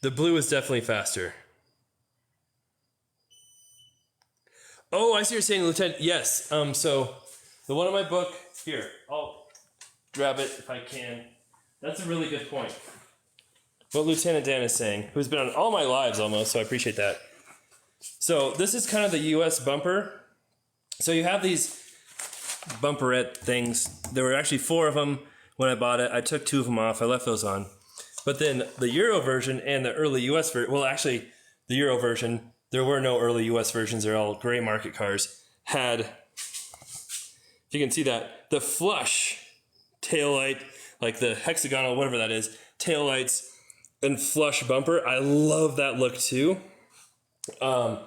The blue is definitely faster. Oh, I see what you're saying, Lieutenant. Yes. So the one in my book here. I'll grab it if I can. That's a really good point. What Lieutenant Dan is saying, who's been on all my lives almost, so I appreciate that. So this is kind of the U.S. bumper. So you have these bumperette things. There were actually 4 of them when I bought it. I took 2 of them off. I left those on. But then the Euro version and the early U.S. version, well, actually, the Euro version, there were no early U.S. versions. They're all gray market cars. Had, if you can see that, the flush taillight, like the hexagonal, whatever that is, taillights and flush bumper. I love that look too. And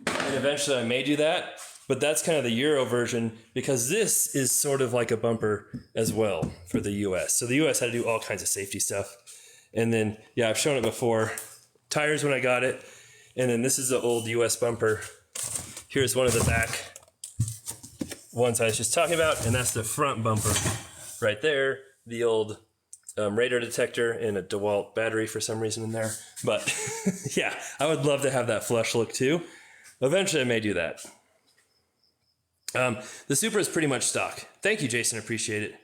eventually I may do that. But that's kind of the Euro version because this is sort of like a bumper as well for the US. So the US had to do all kinds of safety stuff. And then, yeah, I've shown it before. Tires when I got it. And then this is the old US bumper. Here's one of the back ones I was just talking about. And that's the front bumper right there. The old radar detector and a DeWalt battery for some reason in there. But yeah, I would love to have that flush look too. Eventually I may do that. The Supra is pretty much stock. Thank you, Jason. Appreciate it.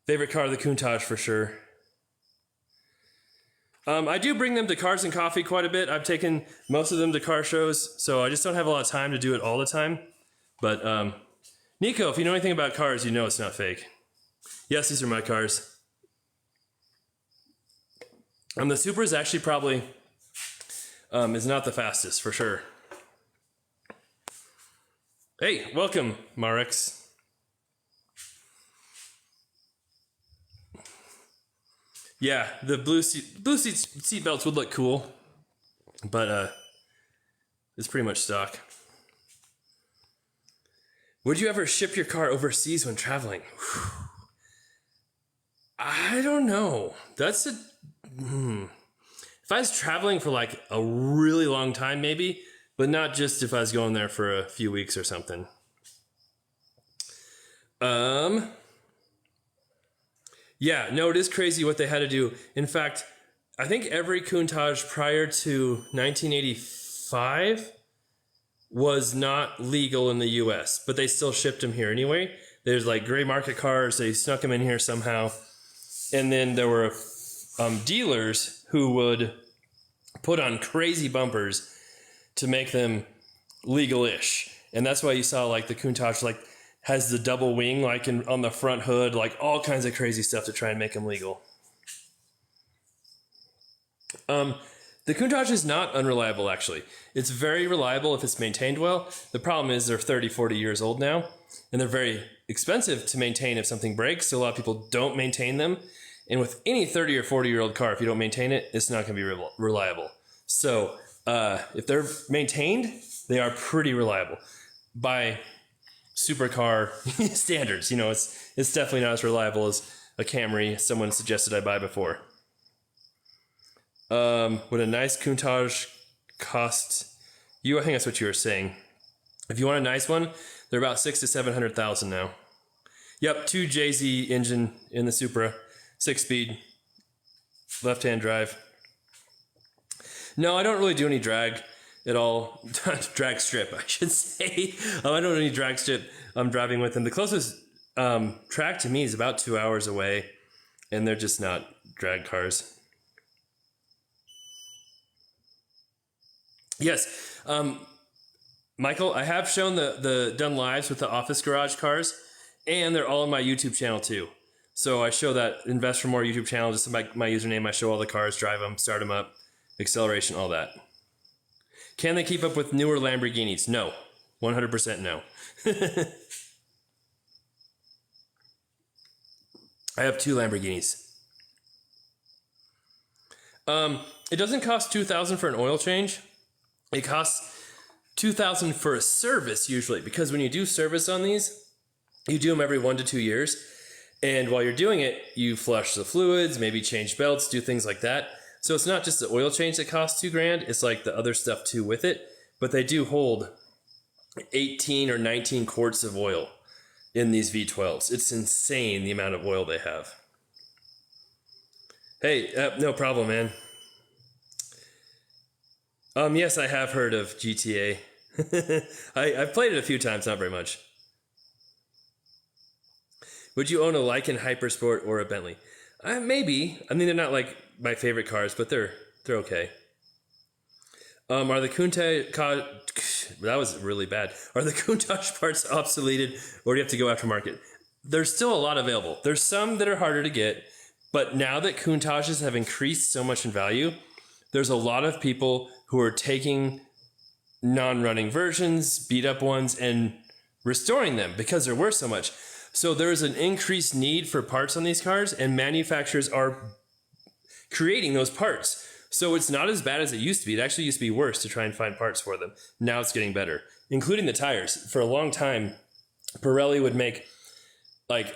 Favorite car, the Countach for sure. I do bring them to Cars and Coffee quite a bit. I've taken most of them to car shows, so I just don't have a lot of time to do it all the time. But Nico, if you know anything about cars, you know it's not fake. Yes, these are my cars. The Supra is actually probably is not the fastest for sure. Hey, welcome, Marix. Yeah, the blue seat belts would look cool, but it's pretty much stock. Would you ever ship your car overseas when traveling? Whew. I don't know. That's a... If I was traveling for like a really long time, maybe, but not just if I was going there for a few weeks or something. Yeah, no, it is crazy what they had to do. In fact, I think every Countach prior to 1985 was not legal in the US, but they still shipped them here anyway. There's like gray market cars, they snuck them in here somehow. And then there were dealers who would put on crazy bumpers to make them legal-ish. And that's why you saw like the Countach like has the double wing like on the front hood, like all kinds of crazy stuff to try and make them legal. The Countach is not unreliable, actually. It's very reliable if it's maintained well. The problem is they're 30, 40 years old now, and they're very expensive to maintain if something breaks, so a lot of people don't maintain them. And with any 30 or 40-year-old car, if you don't maintain it, it's not going to be reliable. So if they're maintained, they are pretty reliable. By supercar standards, you know, it's definitely not as reliable as a Camry someone suggested I buy before. Would a nice Countach cost you? I think that's what you were saying. If you want a nice one, they're about $600,000 to $700,000 now. Yep, 2 JZ engine in the Supra, 6-speed, left-hand drive. No, I don't really do any drag at all. Drag strip, I should say. I don't do any drag strip I'm driving with them. The closest track to me is about 2 hours away, and they're just not drag cars. Yes, Michael, I have shown the done lives with the office garage cars, and they're all on my YouTube channel too. So I show that Invest for More YouTube channel, just my username. I show all the cars, drive them, start them up, acceleration, all that. Can they keep up with newer Lamborghinis? No, 100% no. I have 2 Lamborghinis. It doesn't cost $2,000 for an oil change. It costs $2,000 for a service usually, because when you do service on these, you do them every 1 to 2 years. And while you're doing it, you flush the fluids, maybe change belts, do things like that. So it's not just the oil change that costs $2,000, it's like the other stuff too with it. But they do hold 18 or 19 quarts of oil in these V12s. It's insane the amount of oil they have. Hey, no problem, man. Yes, I have heard of GTA. I've played it a few times, not very much. Would you own a Lycan Hypersport or a Bentley? Maybe. I mean, they're not like my favorite cars, but they're okay. Are the Countach... That was really bad. Are the Countach parts obsoleted, or do you have to go aftermarket? There's still a lot available. There's some that are harder to get, but now that Countaches have increased so much in value, there's a lot of people who are taking non-running versions, beat up ones, and restoring them because they're worth so much. So there's an increased need for parts on these cars, and manufacturers are creating those parts. So it's not as bad as it used to be. It actually used to be worse to try and find parts for them. Now it's getting better, including the tires. For a long time, Pirelli would make like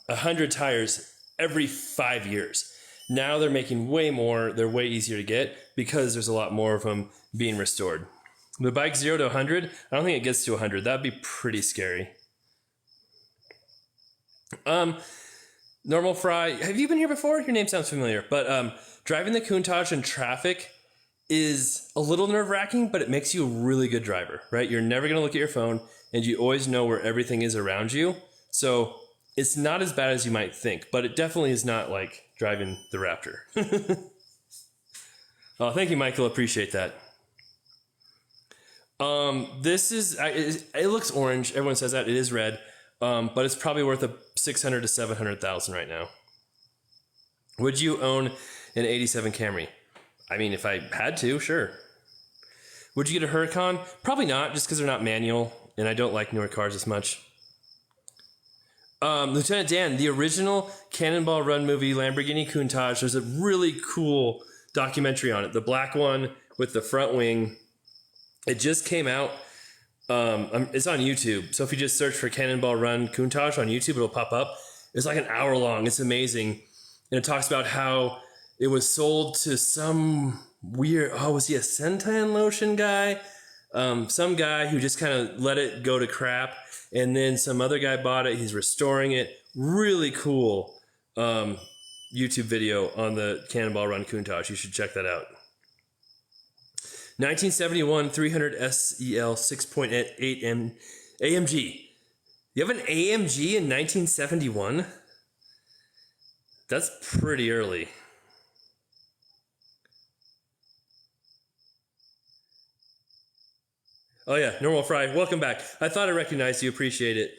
100 tires every 5 years. Now they're making way more. They're way easier to get because there's a lot more of them being restored. The bike 0 to 100, I don't think it gets to 100. That'd be pretty scary. Normal Fry, have you been here before? Your name sounds familiar. But driving the Countach in traffic is a little nerve-wracking, but it makes you a really good driver, right? You're never going to look at your phone, and you always know where everything is around you. So it's not as bad as you might think, but it definitely is not like driving the Raptor. Oh, thank you, Michael. Appreciate that. This is, it looks orange. Everyone says that. It is red. But it's probably worth a 600 to 700,000 right now. Would you own an 87 Camry? I mean, if I had to, sure. Would you get a Huracan? Probably not, just because they're not manual, and I don't like newer cars as much. Lieutenant Dan, the original Cannonball Run movie, Lamborghini Countach, there's a really cool documentary on it. The black one with the front wing. It just came out. It's on YouTube. So if you just search for Cannonball Run Countach on YouTube, it'll pop up. It's like an hour long. It's amazing. And it talks about how it was sold to some weird, was he a Sentan lotion guy? Some guy who just kind of let it go to crap. And then some other guy bought it. He's restoring it. Really cool YouTube video on the Cannonball Run Countach. You should check that out. 1971 300 SEL 6.8 AMG. You have an AMG in 1971? That's pretty early. Oh yeah, Normal Fry, welcome back. I thought I recognized you, appreciate it.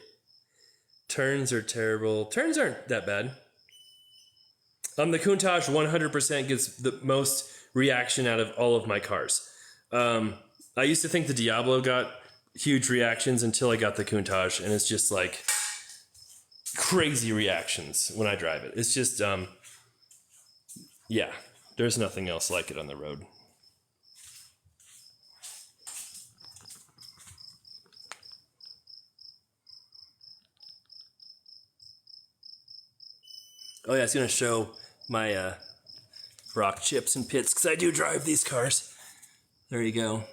Turns are terrible. Turns aren't that bad. The Countach 100% gets the most reaction out of all of my cars. I used to think the Diablo got huge reactions until I got the Countach, and it's just like crazy reactions when I drive it. It's just, yeah, there's nothing else like it on the road. Oh yeah, it's going to show my rock chips and pits because I do drive these cars. There you go.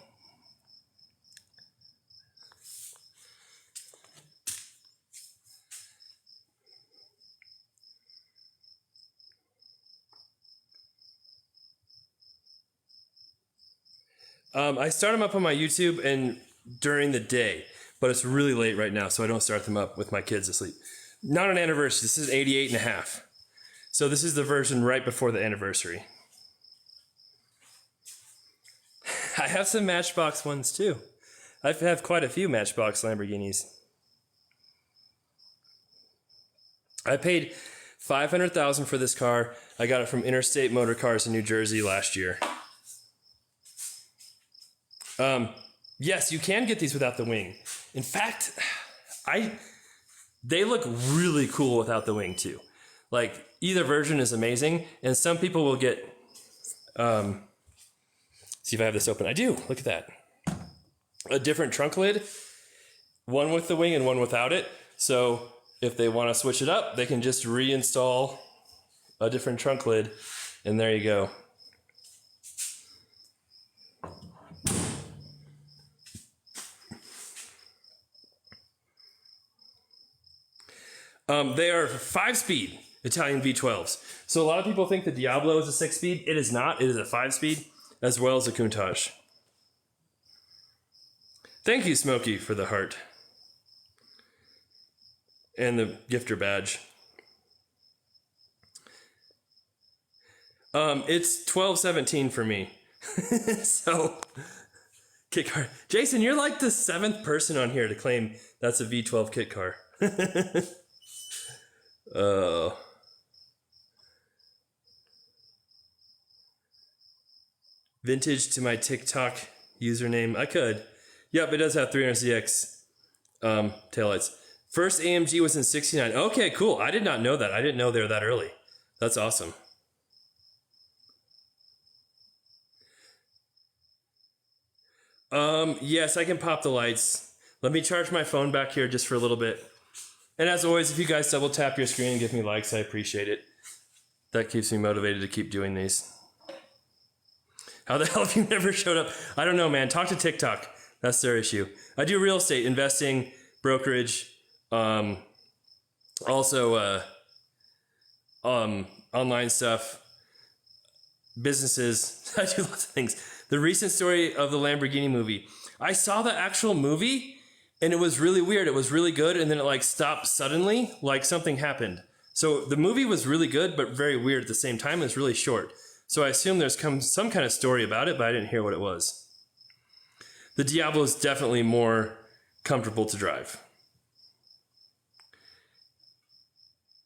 I start them up on my YouTube and during the day, but it's really late right now, so I don't start them up with my kids asleep. Not an anniversary. This is 88 and a half. So this is the version right before the anniversary. I have some Matchbox ones too. I have quite a few Matchbox Lamborghinis. I paid $500,000 for this car. I got it from Interstate Motor Cars in New Jersey last year. Yes, you can get these without the wing. In fact, they look really cool without the wing too. Like either version is amazing, and some people will get. See if I have this open. I do. Look at that. A different trunk lid, one with the wing and one without it. So if they want to switch it up, they can just reinstall a different trunk lid, and there you go. They are 5-speed Italian V12s. So a lot of people think the Diablo is a 6-speed. It is not. It is a 5-speed. as well as the Countach. Thank you, Smokey, for the heart. And the gifter badge. It's 12:17 for me. So, kit car. Jason, you're like the 7th person on here to claim that's a V12 kit car. Oh. Vintage to my TikTok username. I could. Yep, it does have 300ZX taillights. First AMG was in 69. Okay, cool. I did not know that. I didn't know they were that early. That's awesome. Yes, I can pop the lights. Let me charge my phone back here just for a little bit. And as always, if you guys double tap your screen and give me likes, I appreciate it. That keeps me motivated to keep doing these. How the hell have you never showed up? I don't know, man. Talk to TikTok. That's their issue. I do real estate, investing, brokerage, also online stuff, businesses. I do lots of things. The recent story of the Lamborghini movie. I saw the actual movie, and it was really weird. It was really good, and then it like stopped suddenly, like something happened. So the movie was really good, but very weird at the same time. It was really short. So I assume there's some kind of story about it, but I didn't hear what it was. The Diablo is definitely more comfortable to drive.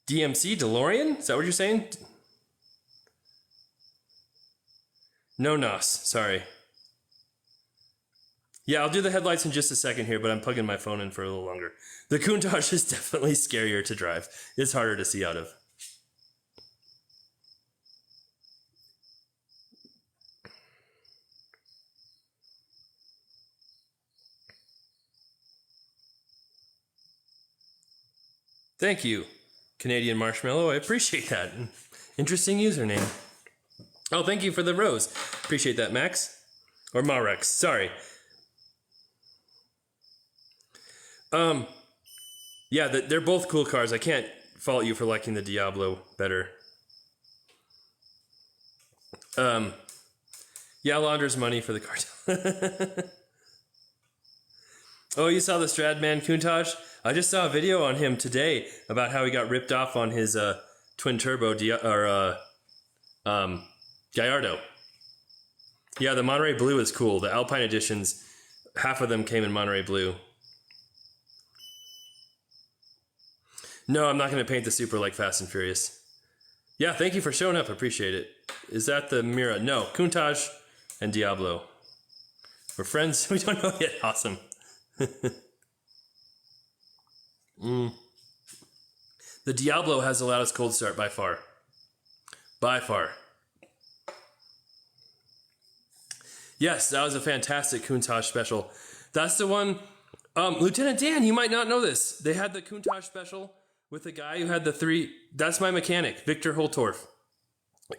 DMC, DeLorean? Is that what you're saying? No NOS, sorry. Yeah, I'll do the headlights in just a second here, but I'm plugging my phone in for a little longer. The Countach is definitely scarier to drive. It's harder to see out of. Thank you, Canadian Marshmallow. I appreciate that. Interesting username. Oh, thank you for the rose. Appreciate that, Max. Or Marex, sorry. Yeah, they're both cool cars. I can't fault you for liking the Diablo better. Yeah, launders money for the cartel. Oh, you saw the Stradman Countach? I just saw a video on him today about how he got ripped off on his twin turbo Gallardo. Yeah, the Monterey Blue is cool. The Alpine editions, half of them came in Monterey Blue. No, I'm not going to paint the Supra like Fast and Furious. Yeah, thank you for showing up. Appreciate it. Is that the Mira? No, Countach and Diablo. We're friends. We don't know yet. Awesome. The Diablo has the loudest cold start by far. By far. Yes, that was a fantastic Countach special. That's the one. Lieutenant Dan, you might not know this. They had the Countach special with the guy who had the 3. That's my mechanic, Victor Holtorf.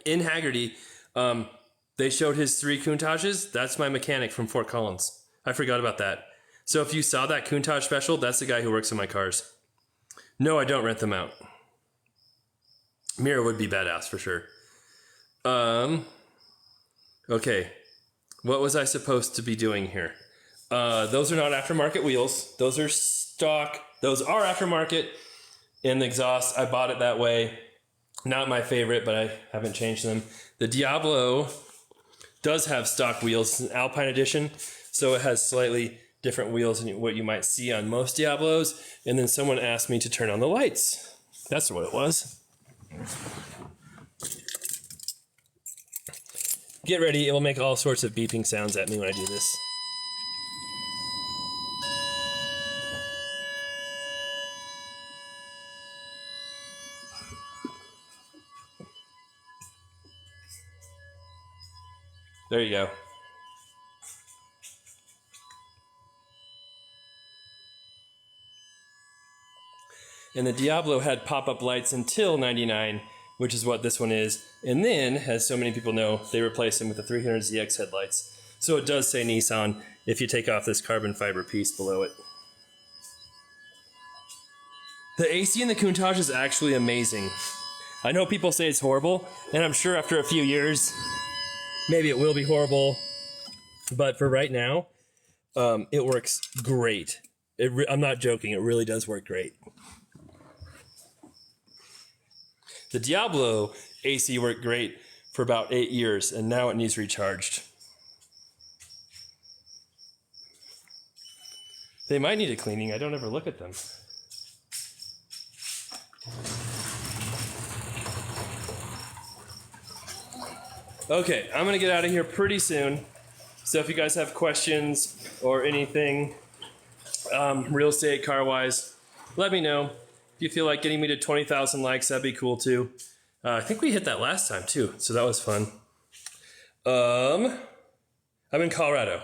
In Haggerty, they showed his 3 Countaches. That's my mechanic from Fort Collins. I forgot about that. So if you saw that Countach special, that's the guy who works on my cars. No, I don't rent them out. Mira would be badass for sure. Okay. What was I supposed to be doing here? Those are not aftermarket wheels. Those are stock. Those are aftermarket. And the exhaust, I bought it that way. Not my favorite, but I haven't changed them. The Diablo does have stock wheels. It's an Alpine edition, so it has slightly different wheels than what you might see on most Diablos. And then someone asked me to turn on the lights. That's what it was. Get ready, it will make all sorts of beeping sounds at me when I do this. There you go. And the Diablo had pop-up lights until 99, which is what this one is. And then, as so many people know, they replaced them with the 300ZX headlights. So it does say Nissan if you take off this carbon fiber piece below it. The AC in the Countach is actually amazing. I know people say it's horrible, and I'm sure after a few years, Maybe it will be horrible, but for right now, it works great. I'm not joking. It really does work great. The Diablo AC worked great for about 8 years, and now it needs recharged. They might need a cleaning. I don't ever look at them. Okay, I'm going to get out of here pretty soon. So if you guys have questions or anything, real estate, car-wise, let me know. If you feel like getting me to 20,000 likes, that'd be cool too. I think we hit that last time too, so that was fun. I'm in Colorado.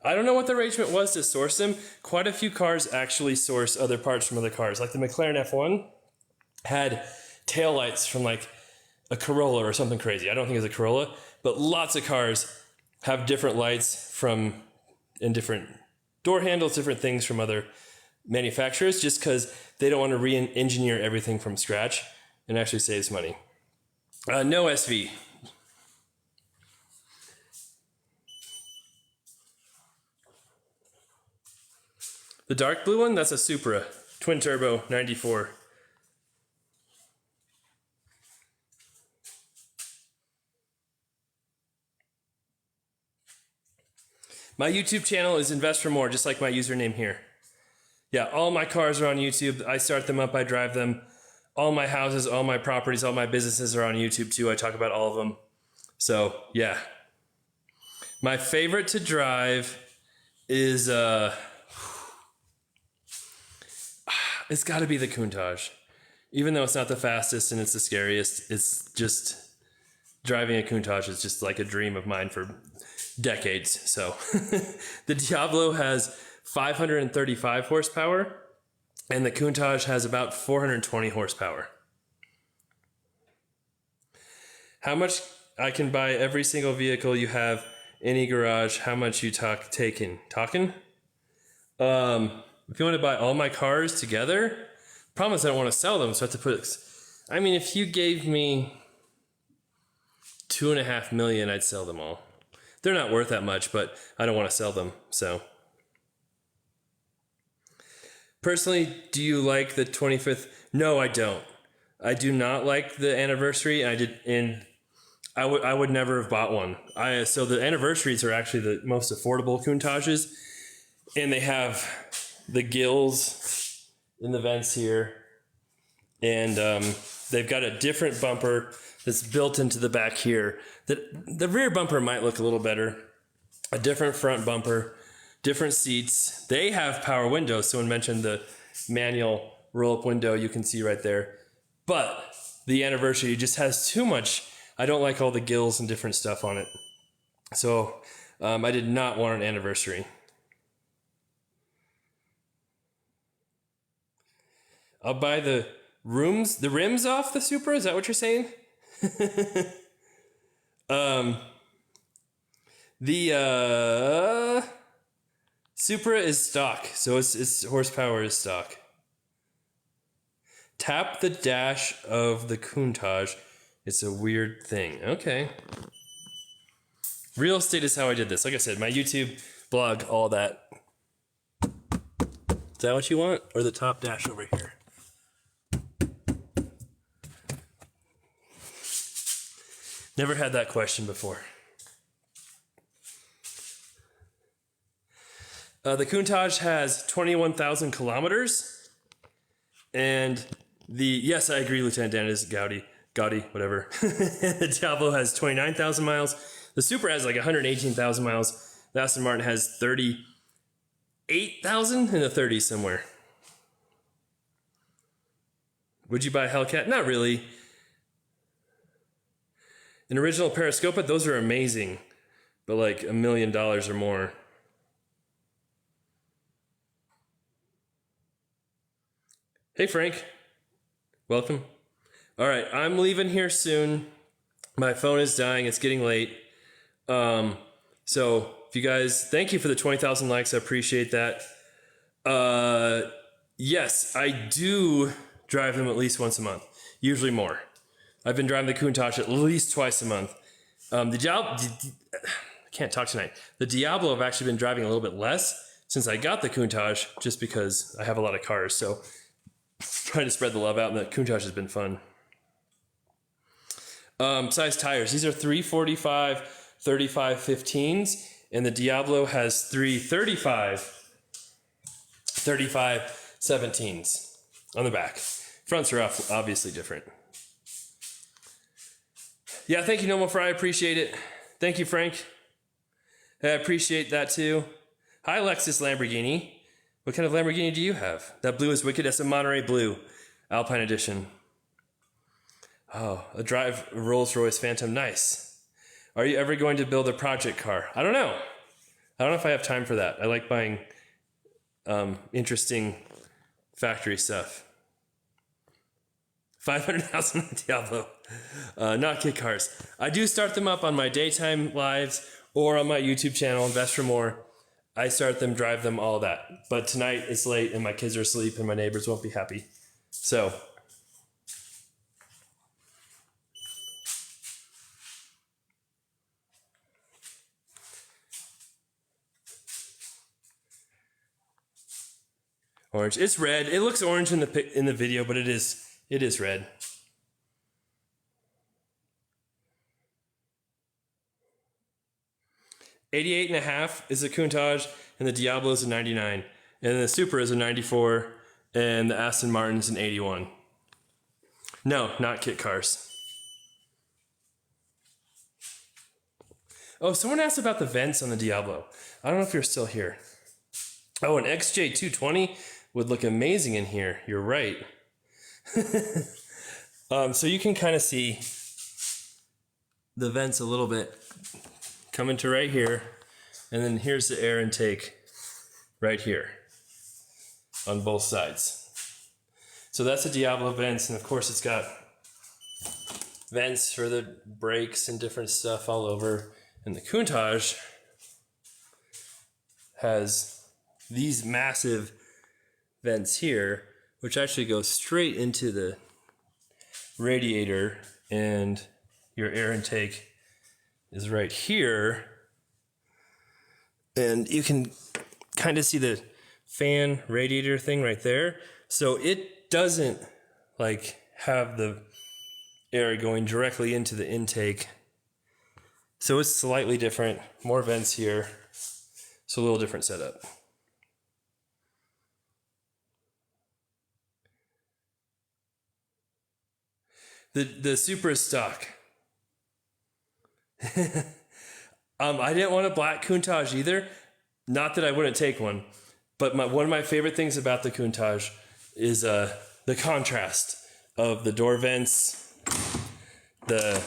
I don't know what the arrangement was to source them. Quite a few cars actually source other parts from other cars. Like the McLaren F1 had taillights from like a Corolla or something crazy. I don't think it's a Corolla, but lots of cars have different lights from and different door handles, different things from other manufacturers, just because they don't want to re-engineer everything from scratch, and actually saves money. No SV. The dark blue one, that's a Supra, twin turbo, 94. My YouTube channel is Invest for More, just like my username here. Yeah, all my cars are on YouTube. I start them up, I drive them. All my houses, all my properties, all my businesses are on YouTube too. I talk about all of them. So, yeah. My favorite to drive is, it's got to be the Countach. Even though it's not the fastest and it's the scariest, it's just, driving a Countach is just like a dream of mine for decades. So the Diablo has 535 horsepower and the Countach has about 420 horsepower. How much I can buy every single vehicle you have, any garage, how much you talking? If you want to buy all my cars together, problem is I don't want to sell them, so I have to put, I mean, if you gave me $2.5 million, I'd sell them all. They're not worth that much, but I don't want to sell them, so. Personally, do you like the 25th? No, I don't. I do not like the anniversary. I would never have bought one. So the anniversaries are actually the most affordable Countaches, and they have the gills in the vents here, and they've got a different bumper that's built into the back here. The rear bumper might look a little better. A different front bumper, different seats. They have power windows. Someone mentioned the manual roll-up window you can see right there. But the anniversary just has too much. I don't like all the gills and different stuff on it. So I did not want an anniversary. I'll buy the rims off the Supra. Is that what you're saying? The Supra is stock, so its horsepower is stock. Tap the dash of the Countach. It's a weird thing. Okay. Real estate is how I did this. Like I said, my YouTube, blog, all that. Is that what you want? Or the top dash over here? Never had that question before. The Countach has 21,000 kilometers. And yes, I agree, Lieutenant Dan, is Gaudi, whatever. The Diablo has 29,000 miles. The Supra has like 118,000 miles. The Aston Martin has 38,000 in the 30s somewhere. Would you buy a Hellcat? Not really. An original Periscopa, those are amazing, but like $1 million or more. Hey, Frank. Welcome. All right, I'm leaving here soon. My phone is dying. It's getting late. So if you guys, thank you for the 20,000 likes. I appreciate that. Yes, I do drive them at least once a month, usually more. I've been driving the Countach at least twice a month. The Diablo, I can't talk tonight. The Diablo I've actually been driving a little bit less since I got the Countach, just because I have a lot of cars. So trying to spread the love out, and the Countach has been fun. Size tires. These are 345, 35, 15s, and the Diablo has 335, 35, 17s on the back. Fronts are obviously different. Yeah, thank you, Nomo Fry. I appreciate it. Thank you, Frank. I appreciate that too. Hi, Lexus Lamborghini. What kind of Lamborghini do you have? That blue is wicked. That's a Monterey Blue Alpine Edition. Oh, a drive Rolls-Royce Phantom. Nice. Are you ever going to build a project car? I don't know. I don't know if I have time for that. I like buying interesting factory stuff. 500,000 Diablo. Not kit cars. I do start them up on my daytime lives or on my YouTube channel, Invest for More. I start them, drive them, all that. But tonight it's late and my kids are asleep and my neighbors won't be happy. So, orange. It's red. It looks orange in the video, but it is red. $88.5 is a Countach, and the Diablo is a 99, and the Supra is a 94, and the Aston Martin's an 81. No, not kit cars. Oh, someone asked about the vents on the Diablo. I don't know if you're still here. Oh, an XJ220 would look amazing in here. You're right. So you can kind of see the vents a little bit coming to right here, and then here's the air intake right here on both sides. So that's a Diablo vents, and of course it's got vents for the brakes and different stuff all over. And the Countach has these massive vents here, which actually go straight into the radiator, and your air intake is right here. And you can kind of see the fan radiator thing right there. So it doesn't like have the air going directly into the intake. So it's slightly different, more vents here. So a little different setup. The Supra is stock. I didn't want a black Countach either. Not that I wouldn't take one, but one of my favorite things about the Countach is the contrast of the door vents. If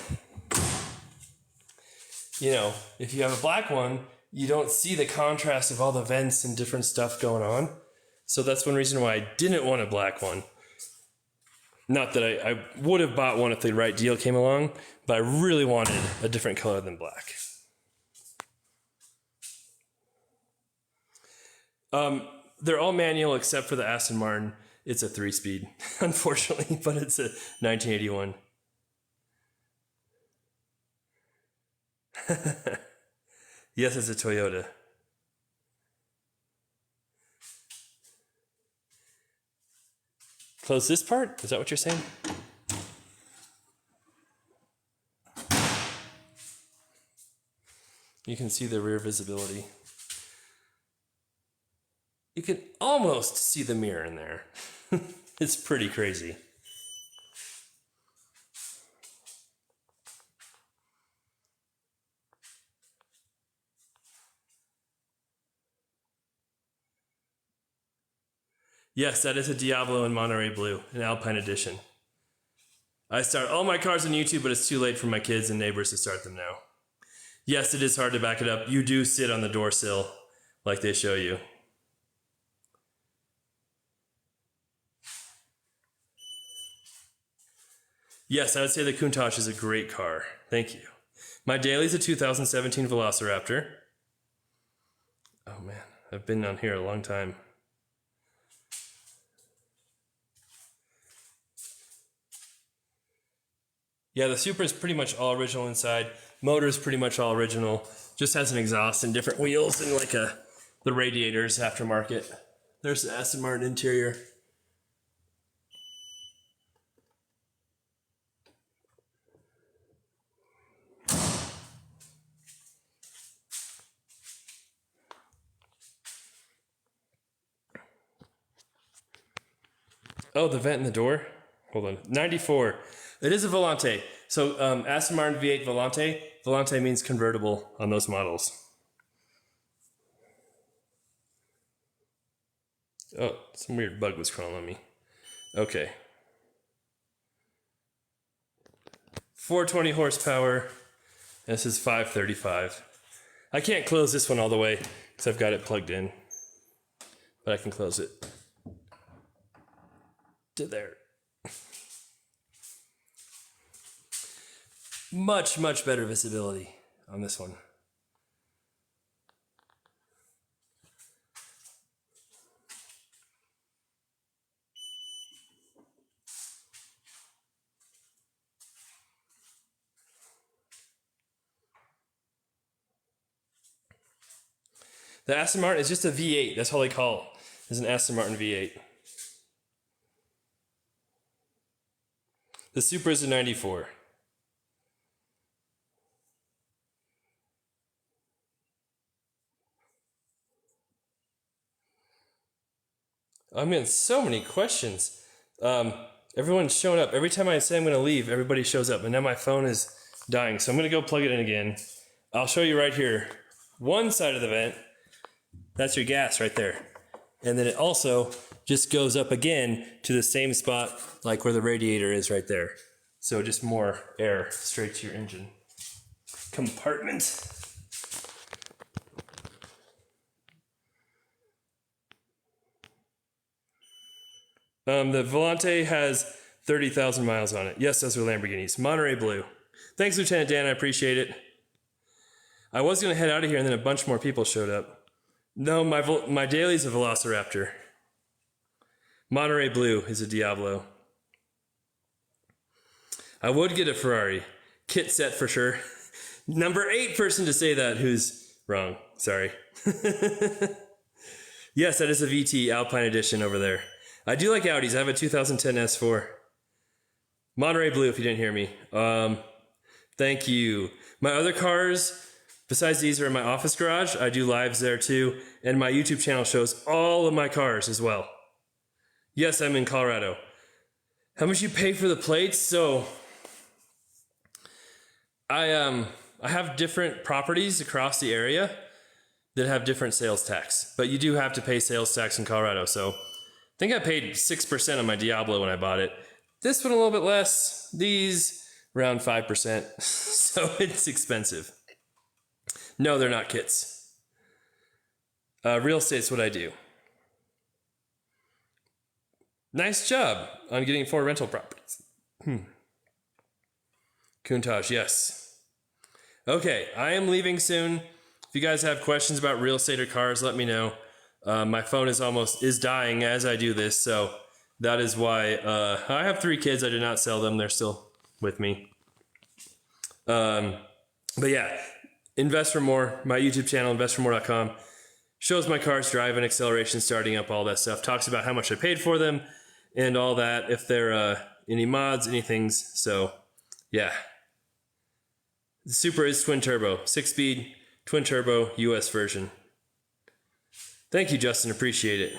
you have a black one, you don't see the contrast of all the vents and different stuff going on. So that's one reason why I didn't want a black one. Not that I would have bought one if the right deal came along, but I really wanted a different color than black. They're all manual except for the Aston Martin. It's a 3-speed, unfortunately, but it's a 1981. Yes, it's a Toyota. Close this part? Is that what you're saying? You can see the rear visibility. You can almost see the mirror in there. It's pretty crazy. Yes, that is a Diablo in Monterey Blue, an Alpine Edition. I start all my cars on YouTube, but it's too late for my kids and neighbors to start them now. Yes, it is hard to back it up. You do sit on the door sill like they show you. Yes, I would say the Countach is a great car. Thank you. My daily is a 2017 Velociraptor. Oh man, I've been on here a long time. Yeah, the Supra is pretty much all original inside. Motor is pretty much all original. Just has an exhaust and different wheels and like the radiators aftermarket. There's the Aston Martin interior. Oh, the vent in the door? Hold on. 94. It is a Volante. So Aston Martin V8 Volante. Volante means convertible on those models. Oh, some weird bug was crawling on me. Okay. 420 horsepower. This is 535. I can't close this one all the way because I've got it plugged in. But I can close it to there. Much, much better visibility on this one. The Aston Martin is just a V8. That's all they call it. It's an Aston Martin V8. The Supra is a 94. I'm getting so many questions. Everyone's showing up. Every time I say I'm going to leave, everybody shows up. And now my phone is dying. So I'm going to go plug it in again. I'll show you right here. One side of the vent, that's your gas right there. And then it also just goes up again to the same spot like where the radiator is right there. So just more air straight to your engine compartment. The Volante has 30,000 miles on it. Yes, those are Lamborghinis. Monterey Blue. Thanks, Lieutenant Dan. I appreciate it. I was going to head out of here, and then a bunch more people showed up. No, my daily's a Velociraptor. Monterey Blue is a Diablo. I would get a Ferrari. Kit set for sure. Number 8 person to say that who's wrong. Sorry. Yes, that is a VT Alpine Edition over there. I do like Audis. I have a 2010 S4. Monterey Blue, if you didn't hear me. Thank you. My other cars, besides these, are in my office garage. I do lives there too. And my YouTube channel shows all of my cars as well. Yes, I'm in Colorado. How much you pay for the plates? So, I have different properties across the area that have different sales tax. But you do have to pay sales tax in Colorado. So, I think I paid 6% on my Diablo when I bought it. This one a little bit less. These around 5%. So it's expensive. No, they're not kits. Real estate's what I do. Nice job on getting 4 rental properties. Countach, yes. Okay, I am leaving soon. If you guys have questions about real estate or cars, let me know. My phone is dying as I do this, so that is why I have 3 kids. I did not sell them. They're still with me. But yeah, Invest for More, my YouTube channel, investformore.com, shows my cars driving, acceleration, starting up, all that stuff. Talks about how much I paid for them and all that, if there any mods, any things. So yeah. The Supra is twin turbo, 6-speed, twin turbo, US version. Thank you, Justin. Appreciate it.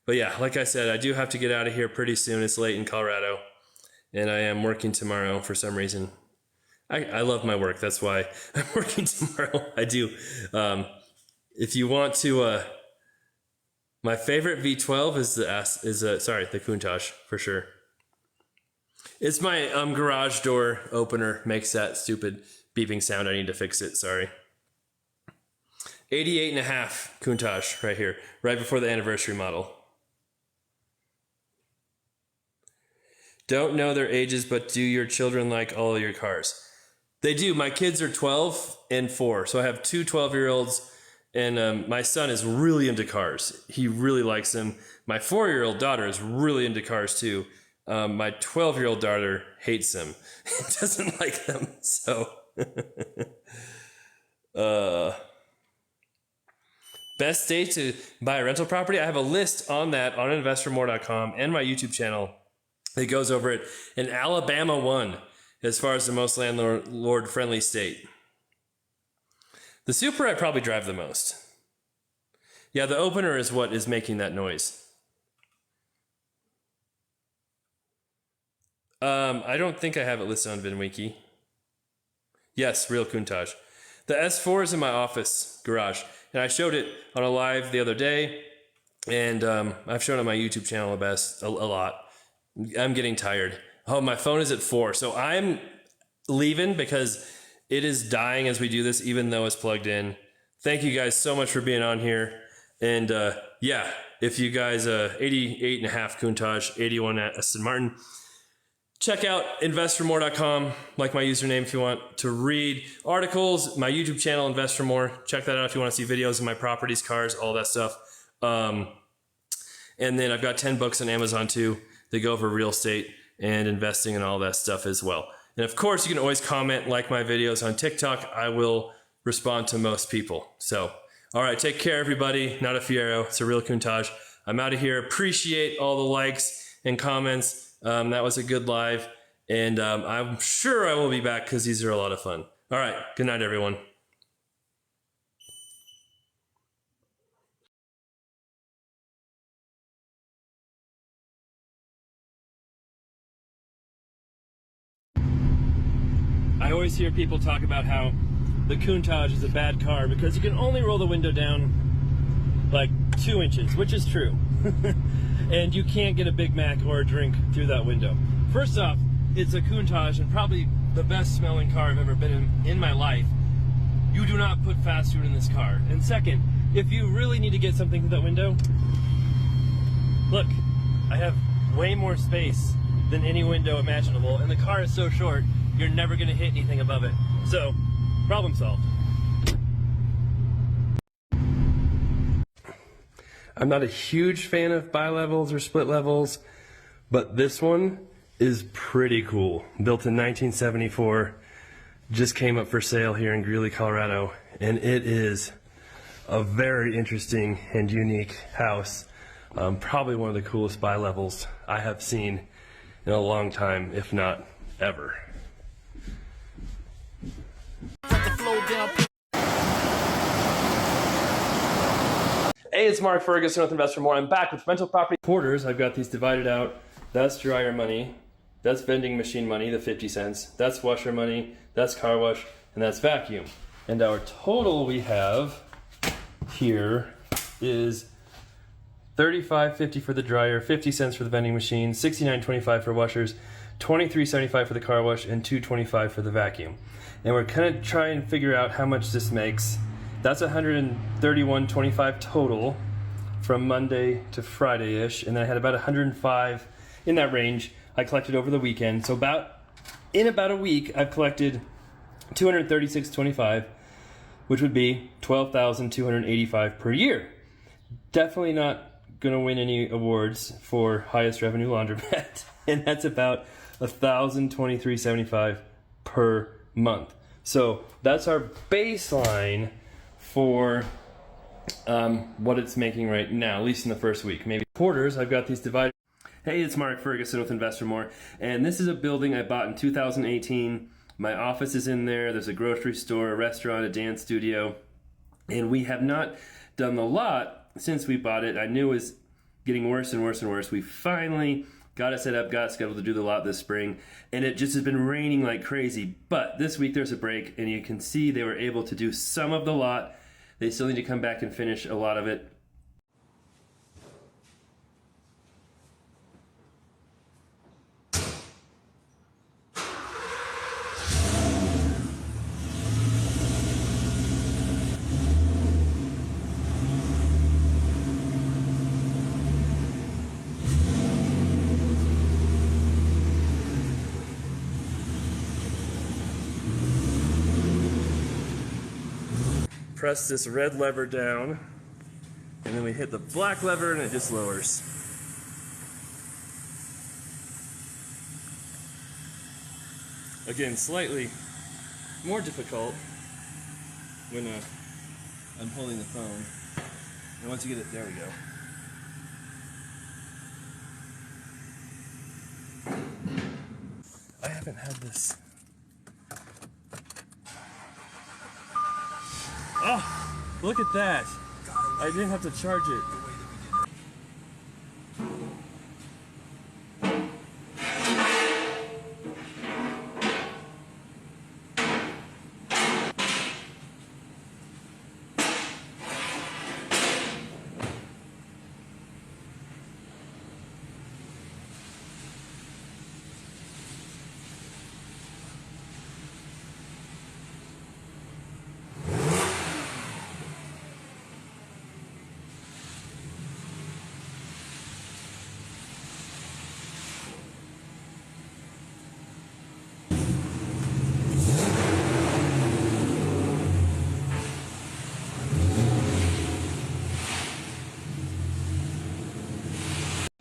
But yeah, like I said, I do have to get out of here pretty soon. It's late in Colorado, and I am working tomorrow for some reason. I love my work. That's why I'm working tomorrow. I do. If you want to, my favorite V12 is the Countach for sure. It's my garage door opener makes that stupid beeping sound. I need to fix it. Sorry. 88.5 Countach right here, right before the anniversary model. Don't know their ages, but do your children like all of your cars? They do. My kids are 12 and 4, so I have 2 12-year-olds, and my son is really into cars. He really likes them. My 4-year-old daughter is really into cars too. My 12-year-old daughter hates them. Doesn't like them. So, best day to buy a rental property. I have a list on that on investormore.com and my YouTube channel. It goes over it. And Alabama won as far as the most landlord-friendly state. The Super I probably drive the most. Yeah, the opener is what is making that noise. I don't think I have it listed on VinWiki. Yes, real Countach. The S4 is in my office garage, and I showed it on a live the other day, and I've shown it on my YouTube channel a lot. I'm getting tired. Oh, my phone is at 4, so I'm leaving because it is dying as we do this, even though it's plugged in. Thank you guys so much for being on here, and yeah, if you guys 88.5 Countach, 81 at Aston Martin. Check out investormore.com, like my username if you want to read articles, my YouTube channel, InvestorMore. Check that out if you want to see videos of my properties, cars, all that stuff. And then I've got 10 books on Amazon too. They go over real estate and investing and all that stuff as well. And of course, you can always comment, like my videos on TikTok. I will respond to most people. So, all right, take care, everybody. Not a Fiero. It's a real Countach. I'm out of here. Appreciate all the likes and comments. That was a good live, and I'm sure I will be back because these are a lot of fun. All right, good night, everyone. I always hear people talk about how the Countach is a bad car because you can only roll the window down like 2 inches, which is true. And you can't get a Big Mac or a drink through that window. First off, it's a Countach and probably the best smelling car I've ever been in my life. You do not put fast food in this car. And second, if you really need to get something through that window, look, I have way more space than any window imaginable, and the car is so short, you're never gonna hit anything above it. So, problem solved. I'm not a huge fan of bi-levels or split levels, but this one is pretty cool. Built in 1974, just came up for sale here in Greeley, Colorado, and it is a very interesting and unique house. Probably one of the coolest bi-levels I have seen in a long time, if not ever. Hey, it's Mark Ferguson with Investor More. I'm back with rental property quarters. I've got these divided out. That's dryer money. That's vending machine money, the 50 cents. That's washer money. That's car wash. And that's vacuum. And our total we have here is $35.50 for the dryer, 50 cents for the vending machine, $69.25 for washers, $23.75 for the car wash, and $2.25 for the vacuum. And we're kind of trying to figure out how much this makes. That's $131.25 total from Monday to Friday-ish, and then I had about 105 in that range I collected over the weekend. So in about a week, I've collected $236.25, which would be $12,285 per year. Definitely not gonna win any awards for highest revenue laundromat, and that's about $1,023.75 per month. So that's our baseline for what it's making right now, at least in the first week. Maybe quarters, I've got these divided. Hey, it's Mark Ferguson with Investor More, and this is a building I bought in 2018. My office is in there. There's a grocery store, a restaurant, a dance studio, and we have not done the lot since we bought it. I knew it was getting worse and worse and worse. We finally got it set up, got it scheduled to do the lot this spring, and it just has been raining like crazy. But this week there's a break, and you can see they were able to do some of the lot. They still need to come back and finish a lot of it. Press this red lever down, and then we hit the black lever and it just lowers. Again, slightly more difficult when I'm holding the phone. And once you get it, there we go. I haven't had this. Oh, look at that. I didn't have to charge it.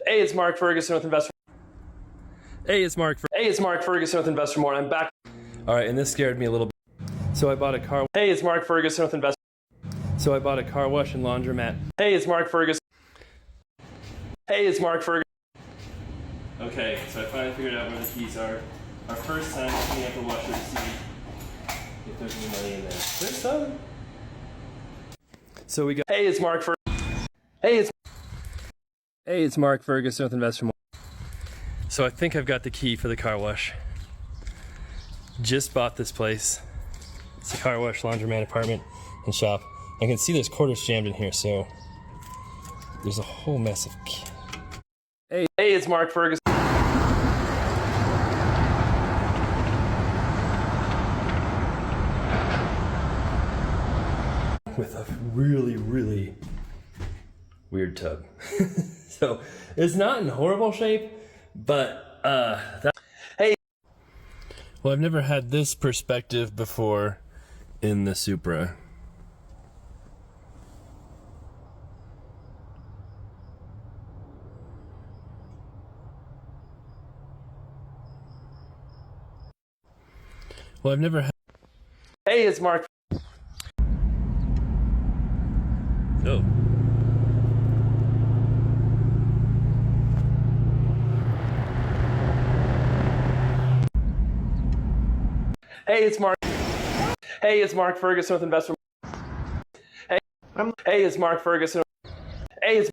Hey, it's Mark Ferguson with Investor. Hey, it's Mark Ferguson with Investor More. I'm back. All right, and this scared me a little bit. So I bought a car. Hey, it's Mark Ferguson with Investor. So I bought a car wash and laundromat. Hey, it's Mark Ferguson. Hey, it's Mark Ferguson. Okay, so I finally figured out where the keys are. Our first time opening up the washer to see if there's any money in there. There's some. So we got. Hey, it's Mark Ferguson. Hey, it's Mark Ferguson with Investor More. So I think I've got the key for the car wash. Just bought this place. It's a car wash, laundromat, apartment, and shop. I can see there's quarters jammed in here, so there's a whole mess of key. Hey, it's Mark Ferguson. With a really, really weird tub. So it's not in horrible shape, but hey. Well, I've never had this perspective before in the Supra. Well, I've never had. Hey, it's Mark. Oh. Hey, it's Mark. Hey, it's Mark Ferguson with Investor. Hey, it's Mark Ferguson. Hey, it's